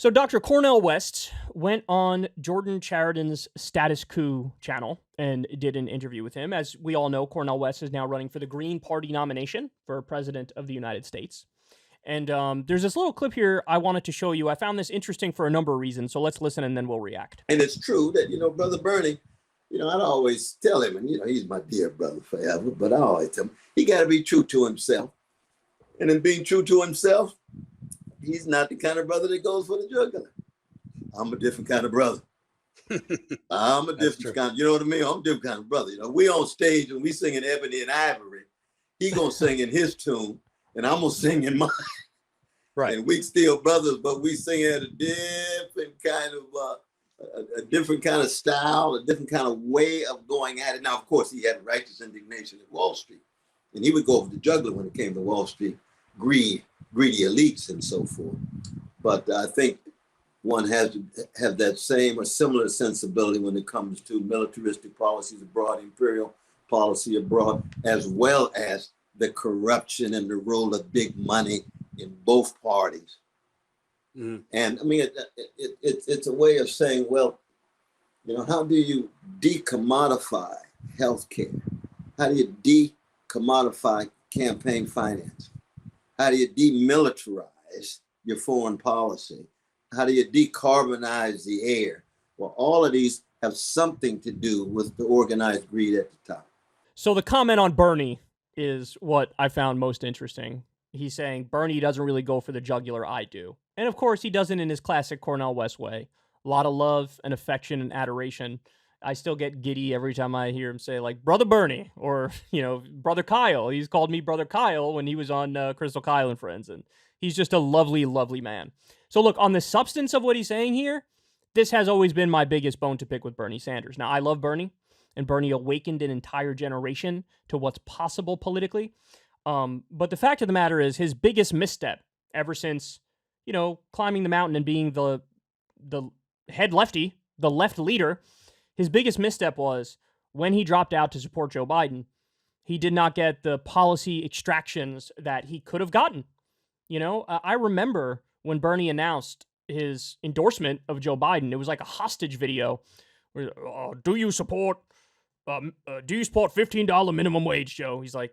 So Dr. Cornel West went on Jordan Chariton's Status Coup channel and did an interview with him. As we all know, Cornel West is now running for the Green Party nomination for President of the United States. And there's this little clip here I wanted to show you. I found this interesting for a number of reasons, so let's listen and then we'll react. And it's true that, Brother Bernie, I'd always tell him, and, he's my dear brother forever, but I always tell him, he got to be true to himself. And in being true to himself, he's not the kind of brother that goes for the jugular. I'm a different kind of brother. I'm a different kind, you know what I mean? I'm a different kind of brother. We on stage and we singing Ebony and Ivory. He gonna sing in his tune and I'm gonna sing in mine. Right. And we still brothers, but we sing at a different kind of, a different kind of style, a different kind of way of going at it. Now, of course, he had righteous indignation at Wall Street. And he would go over the jugular when it came to Wall Street, greedy elites and so forth. But I think one has to have that same or similar sensibility when it comes to militaristic policies abroad, imperial policy abroad, as well as the corruption and the role of big money in both parties. Mm. And I mean, it's a way of saying, well, how do you decommodify healthcare? How do you decommodify campaign finance? How do you demilitarize your foreign policy? How do you decarbonize the air? Well, all of these have something to do with the organized greed at the top. So the comment on Bernie is what I found most interesting. He's saying Bernie doesn't really go for the jugular, I do. And of course, he doesn't in his classic Cornel West way. A lot of love and affection and adoration. I still get giddy every time I hear him say, like, Brother Bernie, or, Brother Kyle. He's called me Brother Kyle when he was on Crystal Kyle and Friends, and he's just a lovely, lovely man. So look, on the substance of what he's saying here, this has always been my biggest bone to pick with Bernie Sanders. Now, I love Bernie, and Bernie awakened an entire generation to what's possible politically. But the fact of the matter is, his biggest misstep ever since, climbing the mountain and being the head lefty, the left leader, his biggest misstep was when he dropped out to support Joe Biden, he did not get the policy extractions that he could have gotten. I remember when Bernie announced his endorsement of Joe Biden, it was like a hostage video. Do you support $15 minimum wage, Joe? He's like,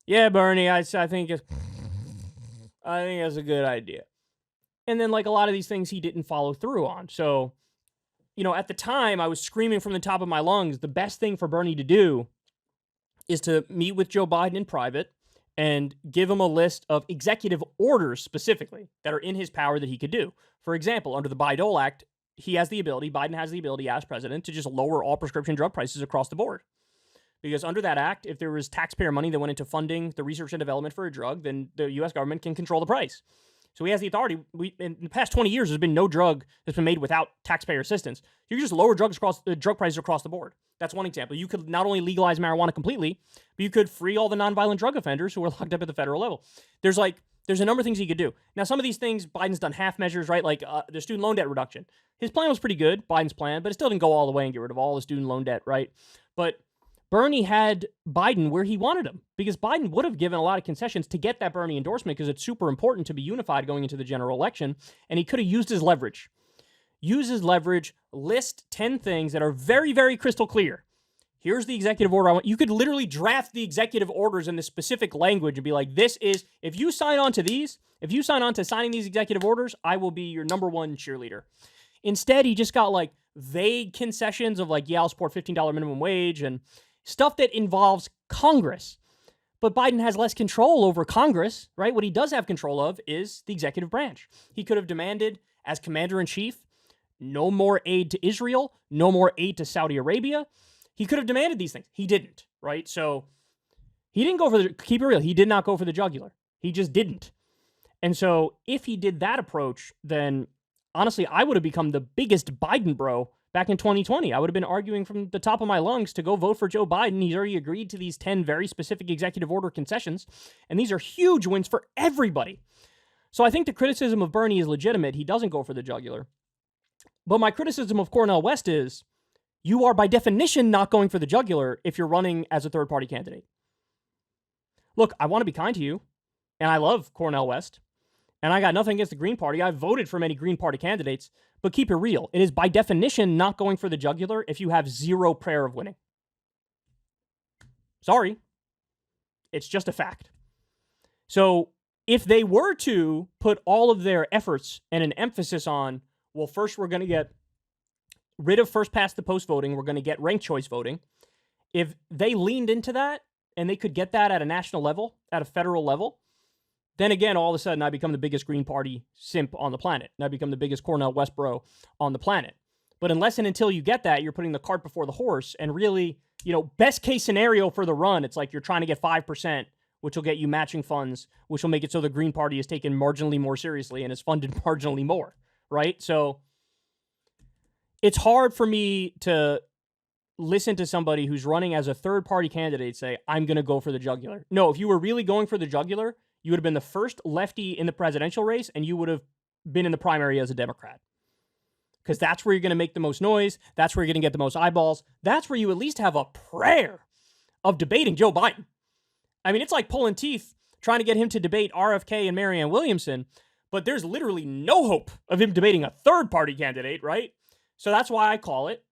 yeah, Bernie, I think that's a good idea. And then, like, a lot of these things he didn't follow through on. So, at the time, I was screaming from the top of my lungs, the best thing for Bernie to do is to meet with Joe Biden in private and give him a list of executive orders specifically that are in his power that he could do. For example, under the Bayh-Dole Act, Biden has the ability as president to just lower all prescription drug prices across the board. Because under that act, if there was taxpayer money that went into funding the research and development for a drug, then the U.S. government can control the price. So he has the authority. In the past 20 years, there's been no drug that's been made without taxpayer assistance. You can just lower drug prices across the board. That's one example. You could not only legalize marijuana completely, but you could free all the nonviolent drug offenders who are locked up at the federal level. There's a number of things he could do. Now, some of these things, Biden's done half measures, right? Like the student loan debt reduction. His plan was pretty good, Biden's plan, but it still didn't go all the way and get rid of all the student loan debt, right? But Bernie had Biden where he wanted him, because Biden would have given a lot of concessions to get that Bernie endorsement, because it's super important to be unified going into the general election, and he could have used his leverage. List 10 things that are very, very crystal clear. Here's the executive order I want. You could literally draft the executive orders in the specific language and be like, this is, if you sign on to signing these executive orders, I will be your number one cheerleader. Instead, he just got like vague concessions of like, yeah, I'll support $15 minimum wage and stuff that involves Congress. But Biden has less control over Congress, right? What he does have control of is the executive branch. He could have demanded, as commander-in-chief, no more aid to Israel, no more aid to Saudi Arabia. He could have demanded these things. He didn't, right? So he didn't go for keep it real, he did not go for the jugular. He just didn't. And so if he did that approach, then honestly, I would have become the biggest Biden bro back in 2020. I would have been arguing from the top of my lungs to go vote for Joe Biden. He's already agreed to these 10 very specific executive order concessions, and these are huge wins for everybody. So I think the criticism of Bernie is legitimate. He doesn't go for the jugular. But my criticism of Cornel West is, you are by definition not going for the jugular if you're running as a third-party candidate. Look, I want to be kind to you, and I love Cornel West, And I got nothing against the Green Party. I voted for many Green Party candidates, but keep it real. It is by definition not going for the jugular if you have zero prayer of winning. Sorry. It's just a fact. So if they were to put all of their efforts and an emphasis on, well, first we're going to get rid of first past the post voting, we're going to get ranked choice voting. If they leaned into that and they could get that at a national level, at a federal level, then again, all of a sudden I become the biggest Green Party simp on the planet. And I become the biggest Cornel West bro on the planet. But unless and until you get that, you're putting the cart before the horse. And really, you know, best case scenario for the run, it's like you're trying to get 5%, which will get you matching funds, which will make it so the Green Party is taken marginally more seriously and is funded marginally more, right? So it's hard for me to listen to somebody who's running as a third-party candidate say, I'm going to go for the jugular. No, if you were really going for the jugular, you would have been the first lefty in the presidential race, and you would have been in the primary as a Democrat. Because that's where you're going to make the most noise. That's where you're going to get the most eyeballs. That's where you at least have a prayer of debating Joe Biden. I mean, it's like pulling teeth trying to get him to debate RFK and Marianne Williamson, but there's literally no hope of him debating a third-party candidate, right? So that's why I call it,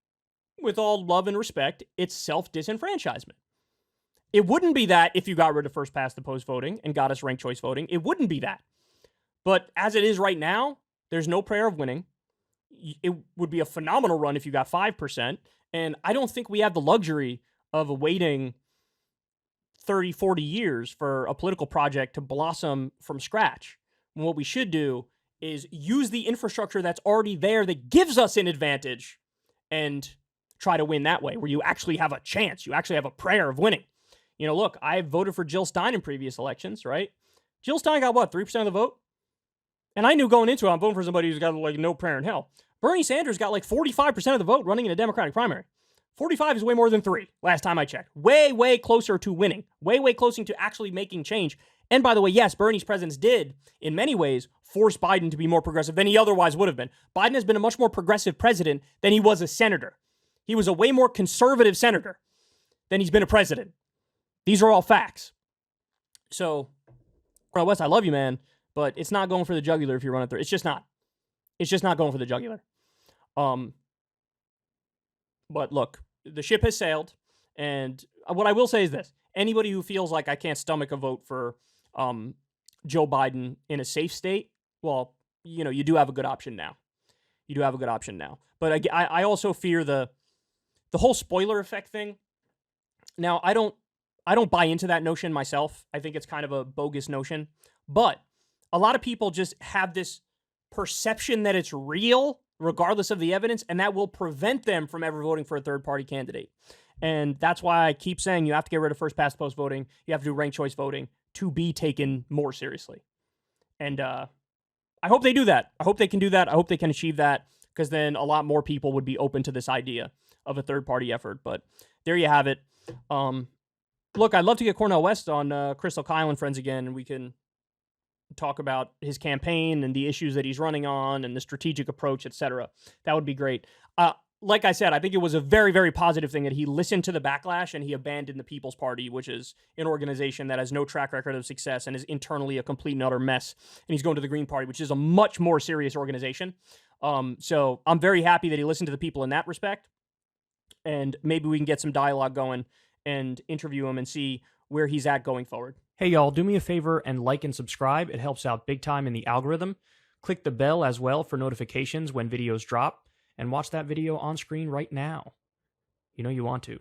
with all love and respect, it's self-disenfranchisement. It wouldn't be that if you got rid of first past the post voting and got us ranked choice voting. It wouldn't be that. But as it is right now, there's no prayer of winning. It would be a phenomenal run if you got 5%. And I don't think we have the luxury of waiting 30, 40 years for a political project to blossom from scratch. And what we should do is use the infrastructure that's already there that gives us an advantage and try to win that way, where you actually have a chance. You actually have a prayer of winning. You know, look, I voted for Jill Stein in previous elections, right? Jill Stein got what, 3% of the vote? And I knew going into it, I'm voting for somebody who's got like no prayer in hell. Bernie Sanders got like 45% of the vote running in a Democratic primary. 45 is way more than 3, last time I checked. Way, way closer to winning. Way, way closer to actually making change. And by the way, yes, Bernie's presence did, in many ways, force Biden to be more progressive than he otherwise would have been. Biden has been a much more progressive president than he was a senator. He was a way more conservative senator than he's been a president. These are all facts. So, Cornel West, I love you, man, but it's not going for the jugular if you run it through. It's just not. It's just not going for the jugular. But look, the ship has sailed, and what I will say is this. Anybody who feels like I can't stomach a vote for Joe Biden in a safe state, well, you know, you do have a good option now. You do have a good option now. But I also fear the whole spoiler effect thing. Now, I don't buy into that notion myself. I think it's kind of a bogus notion. But a lot of people just have this perception that it's real, regardless of the evidence, and that will prevent them from ever voting for a third-party candidate. And that's why I keep saying you have to get rid of first-past-the-post voting. You have to do ranked choice voting to be taken more seriously. And I hope they do that. I hope they can do that. I hope they can achieve that, because then a lot more people would be open to this idea of a third-party effort. But there you have it. Look, I'd love to get Cornel West on Crystal Kyle and Friends again, and we can talk about his campaign and the issues that he's running on and the strategic approach, etc. That would be great. Like I said, I think it was a very, very positive thing that he listened to the backlash and he abandoned the People's Party, which is an organization that has no track record of success and is internally a complete and utter mess. And he's going to the Green Party, which is a much more serious organization. So I'm very happy that he listened to the people in that respect. And maybe we can get some dialogue going and interview him and see where he's at going forward. Hey, y'all, do me a favor and like and subscribe. It helps out big time in the algorithm. Click the bell as well for notifications when videos drop. And watch that video on screen right now. You know you want to.